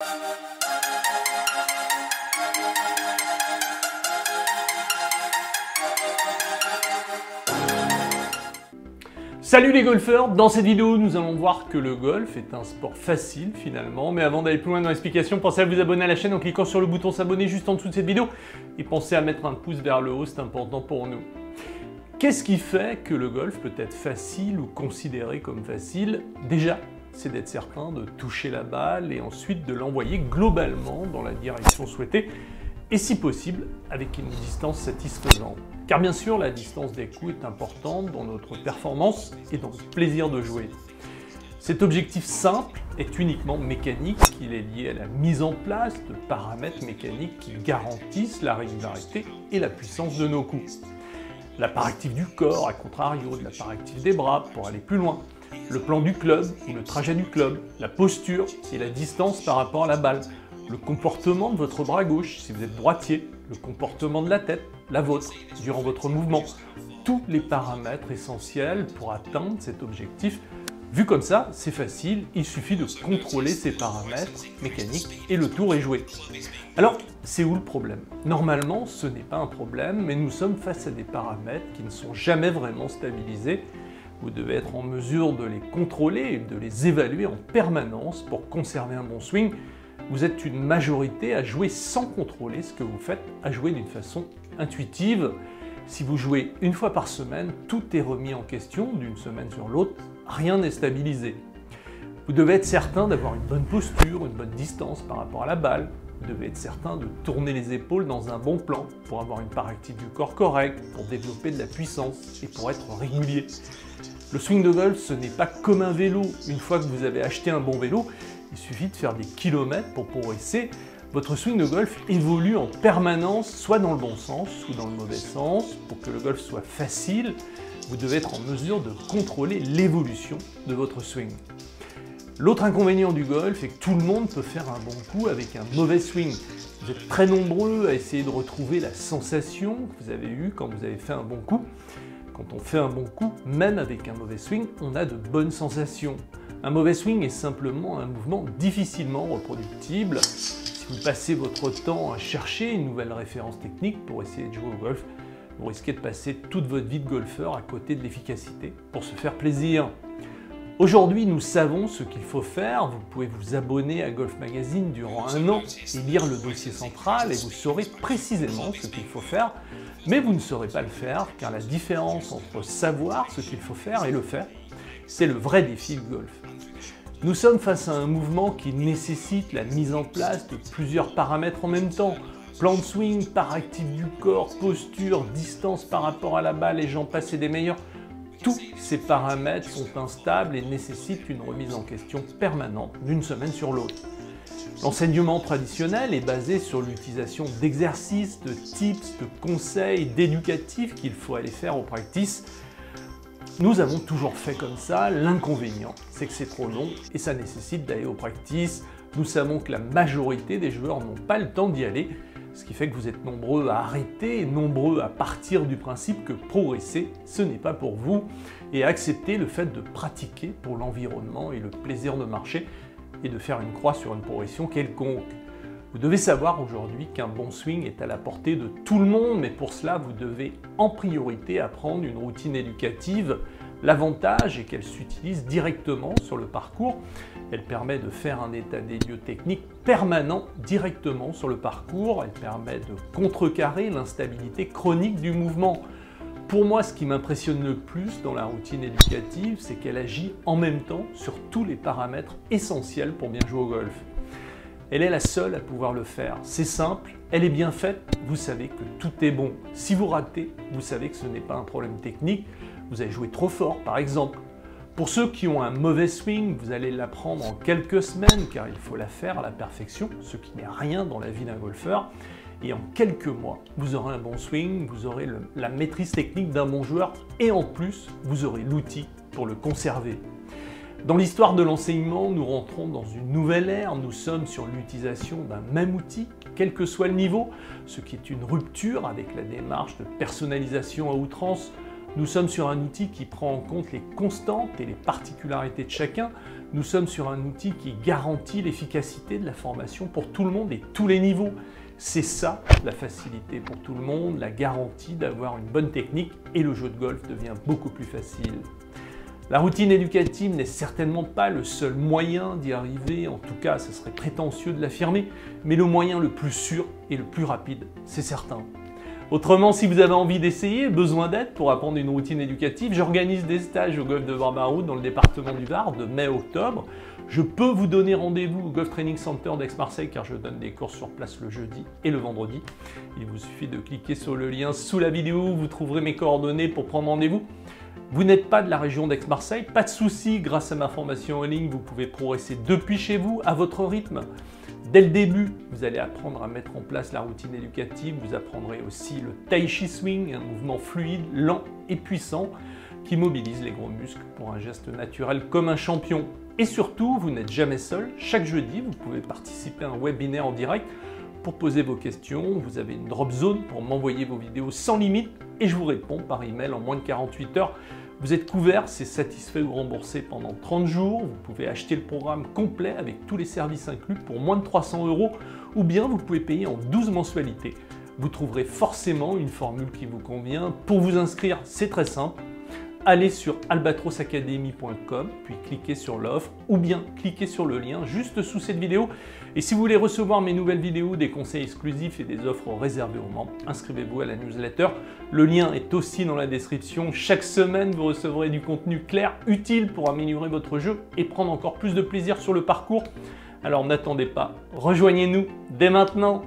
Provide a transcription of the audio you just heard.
Salut les golfeurs, dans cette vidéo nous allons voir que le golf est un sport facile finalement, mais avant d'aller plus loin dans l'explication, pensez à vous abonner à la chaîne en cliquant sur le bouton s'abonner juste en dessous de cette vidéo et pensez à mettre un pouce vers le haut, c'est important pour nous. Qu'est-ce qui fait que le golf peut être facile ou considéré comme facile? Déjà, c'est d'être certain de toucher la balle et ensuite de l'envoyer globalement dans la direction souhaitée et si possible avec une distance satisfaisante. Car bien sûr, la distance des coups est importante dans notre performance et dans le plaisir de jouer. Cet objectif simple est uniquement mécanique, il est lié à la mise en place de paramètres mécaniques qui garantissent la régularité et la puissance de nos coups. La part active du corps, à contrario de la part active des bras pour aller plus loin, le plan du club ou le trajet du club, la posture et la distance par rapport à la balle, le comportement de votre bras gauche si vous êtes droitier, le comportement de la tête, la vôtre, durant votre mouvement, tous les paramètres essentiels pour atteindre cet objectif. Vu comme ça, c'est facile, il suffit de contrôler ces paramètres mécaniques et le tour est joué. Alors, c'est où le problème? Normalement, ce n'est pas un problème, mais nous sommes face à des paramètres qui ne sont jamais vraiment stabilisés. Vous devez être en mesure de les contrôler et de les évaluer en permanence pour conserver un bon swing. Vous êtes une majorité à jouer sans contrôler ce que vous faites, à jouer d'une façon intuitive. Si vous jouez une fois par semaine, tout est remis en question d'une semaine sur l'autre, rien n'est stabilisé. Vous devez être certain d'avoir une bonne posture, une bonne distance par rapport à la balle. Vous devez être certain de tourner les épaules dans un bon plan pour avoir une part active du corps correcte, pour développer de la puissance et pour être régulier. Le swing de golf, ce n'est pas comme un vélo. Une fois que vous avez acheté un bon vélo, il suffit de faire des kilomètres pour progresser. Votre swing de golf évolue en permanence, soit dans le bon sens ou dans le mauvais sens. Pour que le golf soit facile, vous devez être en mesure de contrôler l'évolution de votre swing. L'autre inconvénient du golf est que tout le monde peut faire un bon coup avec un mauvais swing. Vous êtes très nombreux à essayer de retrouver la sensation que vous avez eue quand vous avez fait un bon coup. Quand on fait un bon coup, même avec un mauvais swing, on a de bonnes sensations. Un mauvais swing est simplement un mouvement difficilement reproductible. Si vous passez votre temps à chercher une nouvelle référence technique pour essayer de jouer au golf, vous risquez de passer toute votre vie de golfeur à côté de l'efficacité pour se faire plaisir. Aujourd'hui, nous savons ce qu'il faut faire. Vous pouvez vous abonner à Golf Magazine durant un an et lire le dossier central et vous saurez précisément ce qu'il faut faire. Mais vous ne saurez pas le faire car la différence entre savoir ce qu'il faut faire et le faire, c'est le vrai défi du golf. Nous sommes face à un mouvement qui nécessite la mise en place de plusieurs paramètres en même temps. Plan de swing, part active du corps, posture, distance par rapport à la balle et j'en passe et des meilleurs. Tous ces paramètres sont instables et nécessitent une remise en question permanente d'une semaine sur l'autre. L'enseignement traditionnel est basé sur l'utilisation d'exercices, de tips, de conseils, d'éducatifs qu'il faut aller faire au practice. Nous avons toujours fait comme ça, l'inconvénient c'est que c'est trop long et ça nécessite d'aller au practice. Nous savons que la majorité des joueurs n'ont pas le temps d'y aller, ce qui fait que vous êtes nombreux à arrêter, nombreux à partir du principe que progresser, ce n'est pas pour vous, et à accepter le fait de pratiquer pour l'environnement et le plaisir de marcher et de faire une croix sur une progression quelconque. Vous devez savoir aujourd'hui qu'un bon swing est à la portée de tout le monde, mais pour cela, vous devez en priorité apprendre une routine éducative. L'avantage est qu'elle s'utilise directement sur le parcours. Elle permet de faire un état des lieux technique permanent directement sur le parcours. Elle permet de contrecarrer l'instabilité chronique du mouvement. Pour moi, ce qui m'impressionne le plus dans la routine éducative, c'est qu'elle agit en même temps sur tous les paramètres essentiels pour bien jouer au golf. Elle est la seule à pouvoir le faire. C'est simple, elle est bien faite, vous savez que tout est bon. Si vous ratez, vous savez que ce n'est pas un problème technique, vous avez joué trop fort par exemple. Pour ceux qui ont un mauvais swing, vous allez l'apprendre en quelques semaines car il faut la faire à la perfection, ce qui n'est rien dans la vie d'un golfeur. Et en quelques mois, vous aurez un bon swing, vous aurez la maîtrise technique d'un bon joueur et en plus, vous aurez l'outil pour le conserver. Dans l'histoire de l'enseignement, nous rentrons dans une nouvelle ère, nous sommes sur l'utilisation d'un même outil, quel que soit le niveau, ce qui est une rupture avec la démarche de personnalisation à outrance. Nous sommes sur un outil qui prend en compte les constantes et les particularités de chacun. Nous sommes sur un outil qui garantit l'efficacité de la formation pour tout le monde et tous les niveaux. C'est ça, la facilité pour tout le monde, la garantie d'avoir une bonne technique et le jeu de golf devient beaucoup plus facile. La routine éducative n'est certainement pas le seul moyen d'y arriver, en tout cas ce serait prétentieux de l'affirmer, mais le moyen le plus sûr et le plus rapide, c'est certain. Autrement, si vous avez envie d'essayer, besoin d'aide pour apprendre une routine éducative, j'organise des stages au golf de Barbaroute dans le département du Var de mai à octobre. Je peux vous donner rendez-vous au Golf Training Center d'Aix-Marseille car je donne des cours sur place le jeudi et le vendredi. Il vous suffit de cliquer sur le lien sous la vidéo, vous trouverez mes coordonnées pour prendre rendez-vous. Vous n'êtes pas de la région d'Aix-Marseille, pas de souci, grâce à ma formation en ligne, vous pouvez progresser depuis chez vous, à votre rythme. Dès le début, vous allez apprendre à mettre en place la routine éducative, vous apprendrez aussi le Tai Chi Swing, un mouvement fluide, lent et puissant qui mobilise les gros muscles pour un geste naturel comme un champion. Et surtout, vous n'êtes jamais seul, chaque jeudi, vous pouvez participer à un webinaire en direct pour poser vos questions, vous avez une drop zone pour m'envoyer vos vidéos sans limite et je vous réponds par email en moins de 48 heures. Vous êtes couvert, c'est satisfait ou remboursé pendant 30 jours. Vous pouvez acheter le programme complet avec tous les services inclus pour moins de 300 € ou bien vous pouvez payer en 12 mensualités. Vous trouverez forcément une formule qui vous convient. Pour vous inscrire, c'est très simple. Allez sur albatrosacademy.com, puis cliquez sur l'offre ou bien cliquez sur le lien juste sous cette vidéo. Et si vous voulez recevoir mes nouvelles vidéos, des conseils exclusifs et des offres réservées aux membres, inscrivez-vous à la newsletter. Le lien est aussi dans la description. Chaque semaine, vous recevrez du contenu clair, utile pour améliorer votre jeu et prendre encore plus de plaisir sur le parcours. Alors n'attendez pas, rejoignez-nous dès maintenant.